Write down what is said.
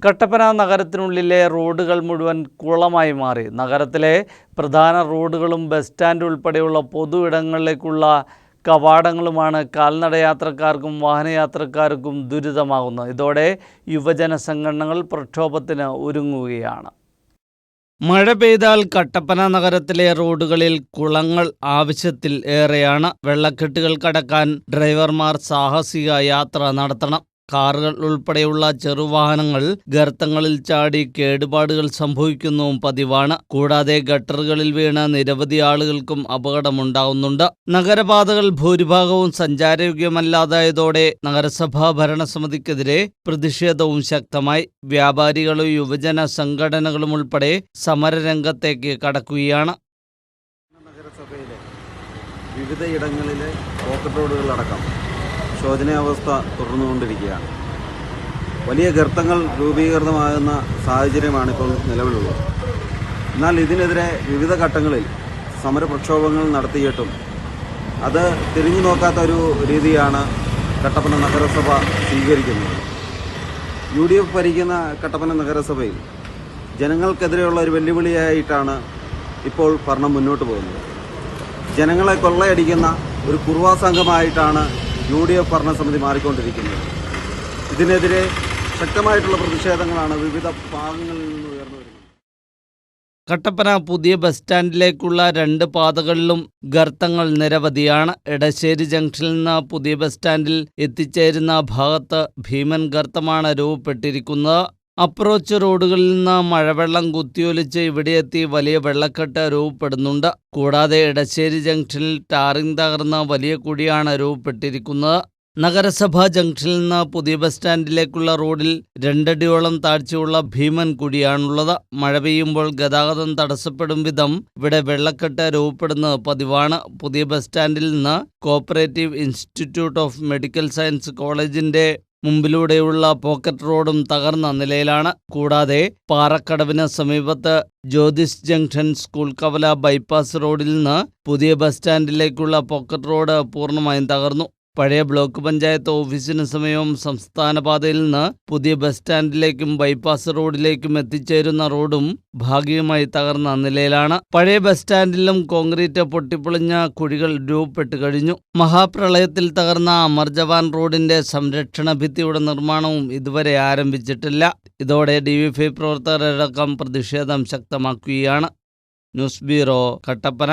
കട്ടപ്പന നഗരത്തിനുള്ളിലെ റോഡുകൾ മുഴുവൻ കുളമായി മാറി. നഗരത്തിലെ പ്രധാന റോഡുകളും ബസ് സ്റ്റാൻഡ് ഉൾപ്പെടെയുള്ള പൊതു ഇടങ്ങളിലേക്കുള്ള കവാടങ്ങളുമാണ് കാൽനടയാത്രക്കാർക്കും വാഹനയാത്രക്കാർക്കും ദുരിതമാകുന്നത്. ഇതോടെ യുവജന സംഘടനകൾ പ്രക്ഷോഭത്തിന് ഒരുങ്ങുകയാണ്. മഴ പെയ്താൽ കട്ടപ്പന നഗരത്തിലെ റോഡുകളിൽ കുളങ്ങൾ ആവശ്യത്തിൽ ഏറെയാണ്. വെള്ളക്കെട്ടുകൾ കടക്കാൻ ഡ്രൈവർമാർ സാഹസിക യാത്ര നടത്തണം. കാറുകൾ ഉൾപ്പെടെയുള്ള ചെറുവാഹനങ്ങൾ ഗർത്തങ്ങളിൽ ചാടി കേടുപാടുകൾ സംഭവിക്കുന്നതും പതിവാണ്. കൂടാതെ ഗട്ടറുകളിൽ വീണ് നിരവധി ആളുകൾക്കും അപകടമുണ്ടാകുന്നുണ്ട്. നഗരപാതകൾ ഭൂരിഭാഗവും സഞ്ചാരയോഗ്യമല്ലാതായതോടെ നഗരസഭാ ഭരണസമിതിക്കെതിരെ പ്രതിഷേധവും ശക്തമായി. വ്യാപാരികളും യുവജന സംഘടനകളും ഉൾപ്പെടെ സമരരംഗത്തേക്ക് കടക്കുകയാണ്. നഗരസഭയിലെ വിവിധയിടങ്ങളിലെ പോക്കറ്റ് റോഡുകളടക്കം ശോചനീയാവസ്ഥ തുടർന്നുകൊണ്ടിരിക്കുകയാണ്. വലിയ ഗർത്തങ്ങൾ രൂപീകൃതമാകുന്ന സാഹചര്യമാണ് ഇപ്പോൾ നിലവിലുള്ളത്. എന്നാൽ ഇതിനെതിരെ വിവിധ ഘട്ടങ്ങളിൽ സമരപ്രക്ഷോഭങ്ങൾ നടത്തിയിട്ടും അത് തിരിഞ്ഞു നോക്കാത്ത ഒരു രീതിയാണ് കട്ടപ്പന നഗരസഭ സ്വീകരിക്കുന്നത്. UDF ഭരിക്കുന്ന കട്ടപ്പന നഗരസഭയിൽ ജനങ്ങൾക്കെതിരെയുള്ള ഒരു വെല്ലുവിളിയായിട്ടാണ് ഇപ്പോൾ ഭരണം മുന്നോട്ട് പോകുന്നത്. ജനങ്ങളെ കൊള്ളയടിക്കുന്ന ഒരു കുർവാ സംഘമായിട്ടാണ് UDF ഭരണസമിതി മാറിക്കൊണ്ടിരിക്കുന്നത്. ഇതിനെതിരെ ശക്തമായിട്ടുള്ള പ്രതിഷേധങ്ങളാണ് വിവിധ ഭാഗങ്ങളിൽ നിന്ന് ഉയർന്നു വരുന്നത്. കട്ടപ്പന പുതിയ ബസ് സ്റ്റാൻഡിലേക്കുള്ള 2 പാതകളിലും ഗർത്തങ്ങൾ നിരവധിയാണ്. എടശ്ശേരി ജംഗ്ഷനിൽ നിന്ന് പുതിയ ബസ് സ്റ്റാൻഡിൽ എത്തിച്ചേരുന്ന ഭാഗത്ത് ഭീമൻ ഗർത്തമാണ് രൂപപ്പെട്ടിരിക്കുന്നത്. അപ്രോച്ച് റോഡുകളിൽ നിന്ന് മഴവെള്ളം കുത്തിയൊലിച്ച് ഇവിടെയെത്തി വലിയ വെള്ളക്കെട്ട് രൂപപ്പെടുന്നുണ്ട്. കൂടാതെ എടശ്ശേരി ജംഗ്ഷനിൽ ടാറിംഗ് തകർന്ന വലിയ കുഴിയാണ് രൂപപ്പെട്ടിരിക്കുന്നത്. നഗരസഭാ ജംഗ്ഷനിൽ നിന്ന് പുതിയ ബസ് സ്റ്റാൻഡിലേക്കുള്ള റോഡിൽ 2 അടിയോളം താഴ്ചയുള്ള ഭീമൻ കുഴിയാണുള്ളത്. മഴ പെയ്യുമ്പോൾ ഗതാഗതം തടസ്സപ്പെടും വിധം ഇവിടെ വെള്ളക്കെട്ട് രൂപപ്പെടുന്നത് പതിവാണ്. പുതിയ ബസ് സ്റ്റാൻഡിൽ നിന്ന് cooperative institute of medical science കോളേജിന്റെ മുമ്പിലൂടെയുള്ള പോക്കറ്റ് റോഡും തകർന്ന നിലയിലാണ്. കൂടാതെ പാറക്കടവിന് സമീപത്ത് ജ്യോതിസ് ജംഗ്ഷൻ സ്കൂൾ കവല ബൈപ്പാസ് റോഡിൽ നിന്ന് പുതിയ ബസ് സ്റ്റാൻഡിലേക്കുള്ള പോക്കറ്റ് റോഡ് പൂർണ്ണമായും തകർന്നു. പഴയ ബ്ലോക്ക് പഞ്ചായത്ത് ഓഫീസിന് സമീപം സംസ്ഥാന പാതയിൽ നിന്ന് പുതിയ ബസ് സ്റ്റാൻഡിലേക്കും ബൈപ്പാസ് റോഡിലേക്കും എത്തിച്ചേരുന്ന റോഡും ഭാഗികമായി തകർന്ന നിലയിലാണ്. പഴയ ബസ് സ്റ്റാൻഡിലും കോൺക്രീറ്റ് പൊട്ടിപ്പൊളിഞ്ഞ കുഴികൾ രൂപപ്പെട്ടു കഴിഞ്ഞു. മഹാപ്രളയത്തിൽ തകർന്ന അമർ ജവാൻ റോഡിന്റെ സംരക്ഷണ ഭിത്തിയുടെ നിർമ്മാണവും ഇതുവരെ ആരംഭിച്ചിട്ടില്ല. ഇതോടെ DYFI പ്രവർത്തകരടക്കം പ്രതിഷേധം ശക്തമാക്കുകയാണ്. News bureau, Kattappana.